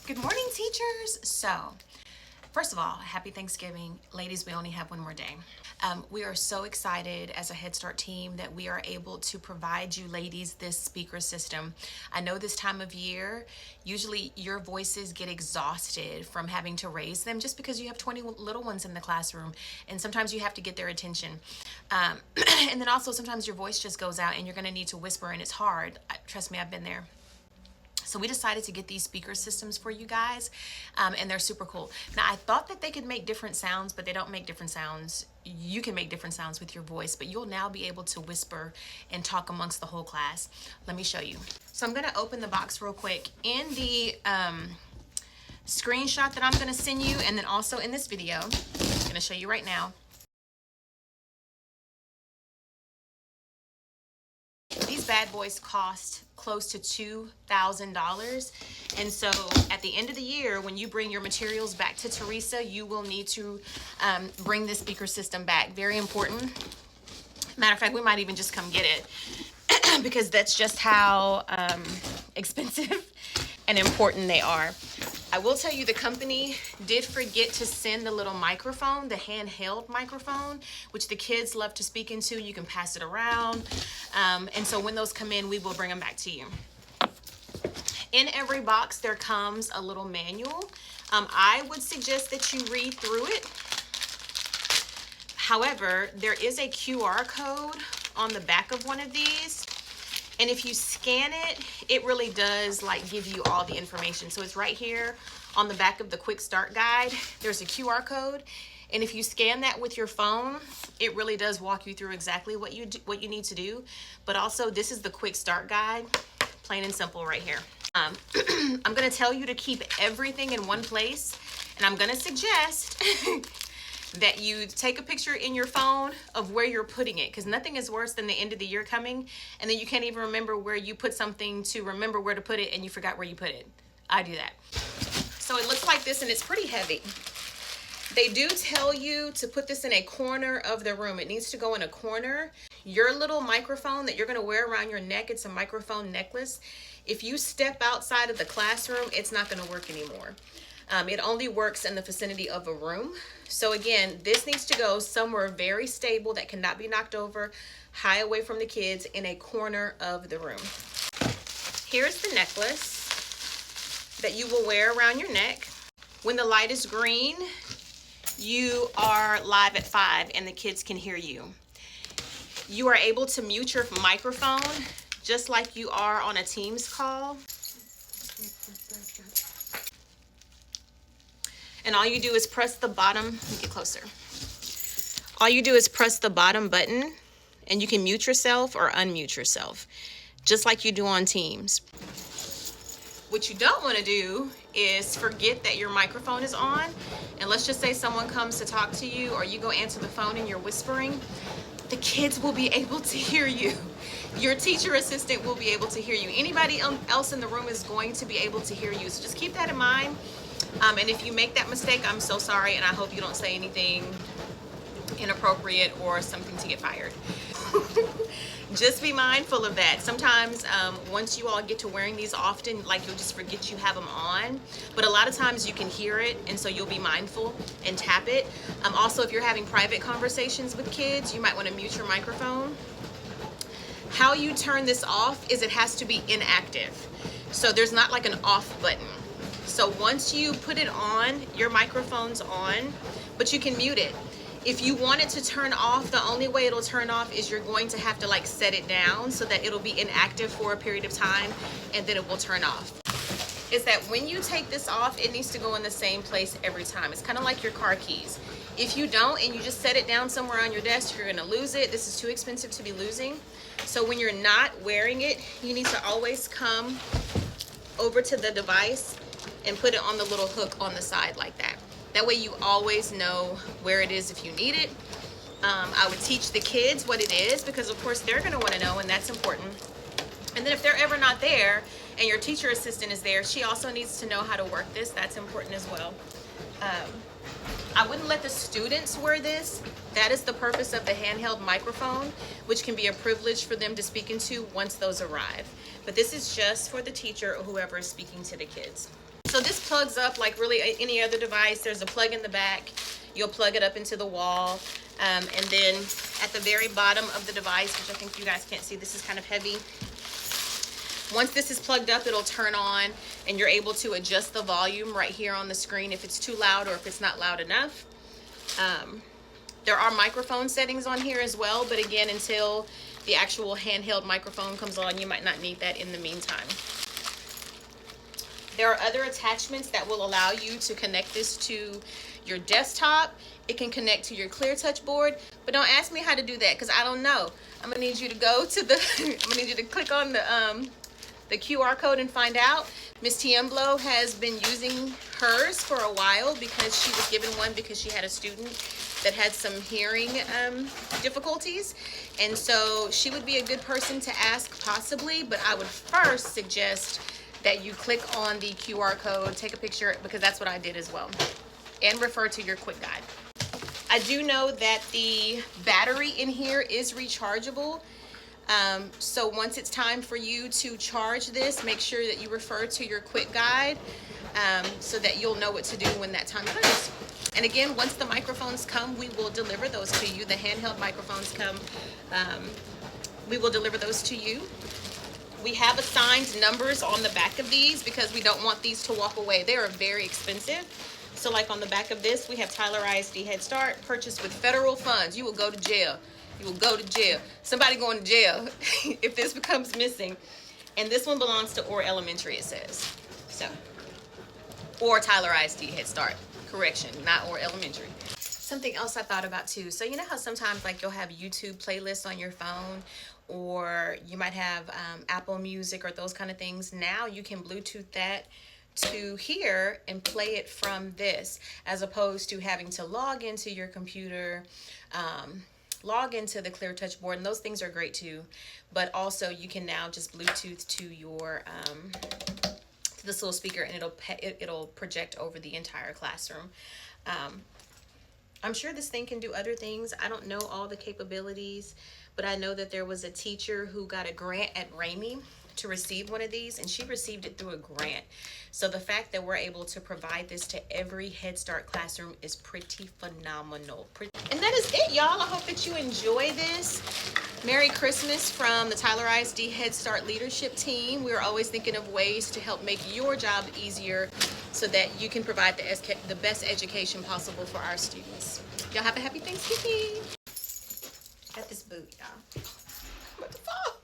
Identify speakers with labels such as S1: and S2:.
S1: Good morning, teachers. So, first of all, happy Thanksgiving. Ladies, we only have one more day. We are so excited as a Head Start team that we are able to provide you ladies this speaker system. I know this time of year, usually your voices get exhausted from having to raise them just because you have 20 little ones in the classroom, and sometimes you have to get their attention. And then also sometimes your voice just goes out and you're going to need to whisper, and it's hard. Trust me, I've been there. So we decided to get these speaker systems for you guys, and they're super cool. Now, I thought that they could make different sounds, but they don't make different sounds. You can make different sounds with your voice, but you'll now be able to whisper and talk amongst the whole class. Let me show you. So I'm gonna open the box real quick. In the screenshot that I'm gonna send you, and then also in this video, I'm gonna show you right now. These bad boys cost close to $2,000. And so at the end of the year, when you bring your materials back to Teresa, you will need to bring this speaker system back. Very important. Matter of fact, we might even just come get it because that's just how expensive and important they are. I will tell you, the company did forget to send the little microphone, the handheld microphone, which the kids love to speak into. You can pass it around. And so when those come in, we will bring them back to you. In every box, there comes a little manual. I would suggest that you read through it. However, there is a QR code on the back of one of these. And if you scan it, it really does like give you all the information. So it's right here on the back of the quick start guide. There's a QR code. And if you scan that with your phone, it really does walk you through exactly what you need to do. But also, this is the quick start guide, plain and simple right here. I'm gonna tell you to keep everything in one place. And I'm gonna suggest that you take a picture in your phone of where you're putting it, because nothing is worse than the end of the year coming and then you can't even remember where you put something to remember where to put it and you forgot where you put it. I do that. So it looks like this, and it's pretty heavy. They do tell you to put this in a corner of the room. It needs to go in a corner. Your little microphone that you're going to wear around your neck, it's a microphone necklace. If you step outside of the classroom, it's not going to work anymore. It only works in the vicinity of a room. So again, this needs to go somewhere very stable that cannot be knocked over, high away from the kids, in a corner of the room. Here's the necklace that you will wear around your neck. When the light is green, you are live at 5 and the kids can hear you. You are able to mute your microphone just like you are on a Teams call. And all you do is press the bottom, let me get closer. All you do is press the bottom button and you can mute yourself or unmute yourself, just like you do on Teams. What you don't want to do is forget that your microphone is on, and let's just say someone comes to talk to you or you go answer the phone and you're whispering. The kids will be able to hear you. Your teacher assistant will be able to hear you. Anybody else in the room is going to be able to hear you. So just keep that in mind. And if you make that mistake, I'm so sorry, and I hope you don't say anything inappropriate or something to get fired. Just be mindful of that. Sometimes once you all get to wearing these often, like, you'll just forget you have them on. But a lot of times you can hear it, and so you'll be mindful and tap it. Also, if you're having private conversations with kids, you might want to mute your microphone. How you turn this off is it has to be inactive. So there's not like an off button. So once you put it on, your microphone's on, but you can mute it. If you want it to turn off, the only way it'll turn off is you're going to have to like set it down so that it'll be inactive for a period of time, and then it will turn off. Is that when you take this off, it needs to go in the same place every time. It's kind of like your car keys. If you don't and you just set it down somewhere on your desk, you're gonna lose it. This is too expensive to be losing. So when you're not wearing it, you need to always come over to the device and put it on the little hook on the side like that. That way you always know where it is if you need it. I would teach the kids what it is, because of course they're gonna wanna know, and that's important. And then if they're ever not there and your teacher assistant is there, she also needs to know how to work this. That's important as well. I wouldn't let the students wear this. That is the purpose of the handheld microphone, which can be a privilege for them to speak into once those arrive. But this is just for the teacher or whoever is speaking to the kids. So this plugs up like really any other device. There's a plug in the back. You'll plug it up into the wall. And then at the very bottom of the device, which I think you guys can't see, this is kind of heavy. Once this is plugged up, it'll turn on and you're able to adjust the volume right here on the screen if it's too loud or if it's not loud enough. There are microphone settings on here as well, but again, until the actual handheld microphone comes on, you might not need that in the meantime. There are other attachments that will allow you to connect this to your desktop. It can connect to your ClearTouch board, but don't ask me how to do that because I don't know. I'm gonna need you to go to the, I'm gonna need you to click on the QR code and find out. Miss Tiemblo has been using hers for a while because she was given one because she had a student that had some hearing difficulties. And so she would be a good person to ask possibly, but I would first suggest that you click on the QR code, take a picture, because that's what I did as well, and refer to your quick guide. I do know that the battery in here is rechargeable. So once it's time for you to charge this, make sure that you refer to your quick guide so that you'll know what to do when that time comes. And again, once the microphones come, we will deliver those to you. The handheld microphones come, we will deliver those to you. We have assigned numbers on the back of these because we don't want these to walk away. They are very expensive. So like on the back of this, we have Tyler ISD Head Start, purchased with federal funds. You will go to jail. You will go to jail. Somebody going to jail if this becomes missing. And this one belongs to Orr Elementary, it says. So, or Tyler ISD Head Start. Correction, not Orr Elementary. Something else I thought about too. So you know how sometimes like you'll have YouTube playlists on your phone, or you might have Apple Music or those kind of things. Now you can Bluetooth that to here and play it from this, as opposed to having to log into your computer, log into the ClearTouch board, and those things are great too. But also you can now just Bluetooth to your to this little speaker, and it'll project over the entire classroom. I'm sure this thing can do other things. I don't know all the capabilities, but I know that there was a teacher who got a grant at Ramey to receive one of these, and she received it through a grant. So the fact that we're able to provide this to every Head Start classroom is pretty phenomenal. And that is it, y'all. I hope that you enjoy this. Merry Christmas from the Tyler ISD Head Start leadership team. We're always thinking of ways to help make your job easier so that you can provide the best education possible for our students. Y'all have a happy Thanksgiving. Got this boot, y'all. What the fuck?